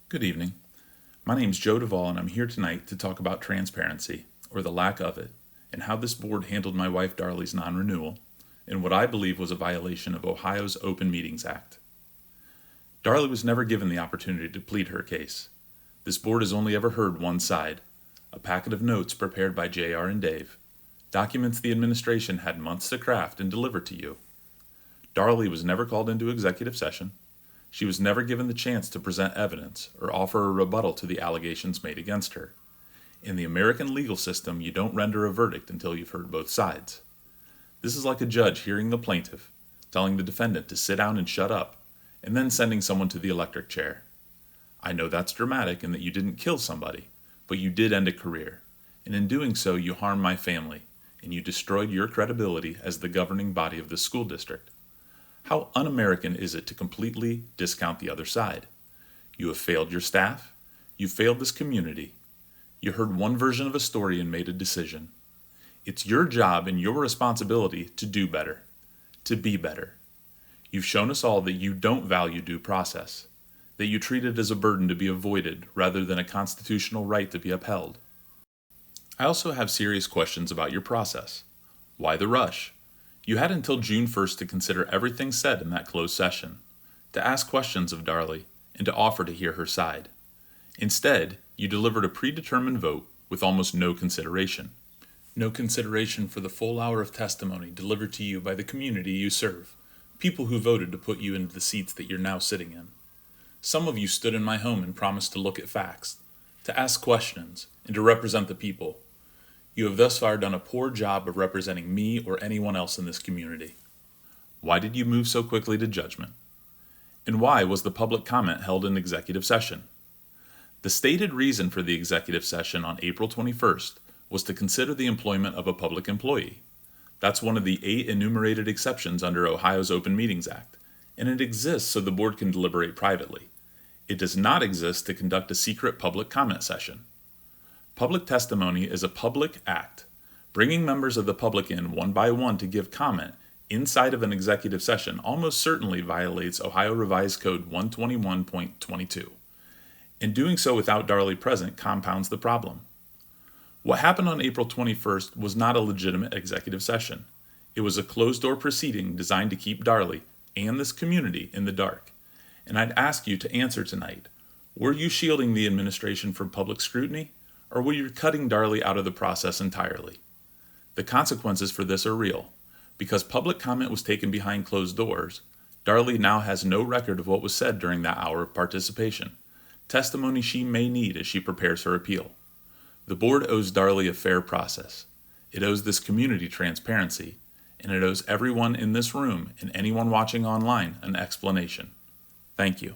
Good evening. My name is Joe DeVaul, and I'm here tonight to talk about transparency, or the lack of it, and how this board handled my wife Darley's non-renewal, in what I believe was a violation of Ohio's Open Meetings Act. Darley was never given the opportunity to plead her case. This board has only ever heard one side. A packet of notes prepared by JR and Dave, documents the administration had months to craft and deliver to you. Darley was never called into executive session. She was never given the chance to present evidence or offer a rebuttal to the allegations made against her. In the American legal system, you don't render a verdict until you've heard both sides. This is like a judge hearing the plaintiff, telling the defendant to sit down and shut up, and then sending someone to the electric chair. I know that's dramatic and that you didn't kill somebody, but you did end a career, and in doing so you harmed my family, and you destroyed your credibility as the governing body of the school district. How un-American is it to completely discount the other side? You have failed your staff. You failed this community. You heard one version of a story and made a decision. It's your job and your responsibility to do better, to be better. You've shown us all that you don't value due process, that you treat it as a burden to be avoided rather than a constitutional right to be upheld. I also have serious questions about your process. Why the rush? You had until June 1st to consider everything said in that closed session, to ask questions of Darley, and to offer to hear her side. Instead, you delivered a predetermined vote with almost no consideration. No consideration for the full hour of testimony delivered to you by the community you serve, people who voted to put you into the seats that you're now sitting in. Some of you stood in my home and promised to look at facts, to ask questions, and to represent the people. You have thus far done a poor job of representing me or anyone else in this community. Why did you move so quickly to judgment? And why was the public comment held in executive session? The stated reason for the executive session on April 21st was to consider the employment of a public employee. That's one of the 8 enumerated exceptions under Ohio's Open Meetings Act, and it exists so the board can deliberate privately. It does not exist to conduct a secret public comment session. Public testimony is a public act. Bringing members of the public in one by one to give comment inside of an executive session almost certainly violates Ohio Revised Code 121.22. And doing so without Darley present compounds the problem. What happened on April 21st was not a legitimate executive session. It was a closed-door proceeding designed to keep Darley and this community in the dark. And I'd ask you to answer tonight, were you shielding the administration from public scrutiny? Or were you cutting Darley out of the process entirely? The consequences for this are real. Because public comment was taken behind closed doors, Darley now has no record of what was said during that hour of participation, testimony she may need as she prepares her appeal. The board owes Darley a fair process. It owes this community transparency, and it owes everyone in this room and anyone watching online an explanation. Thank you.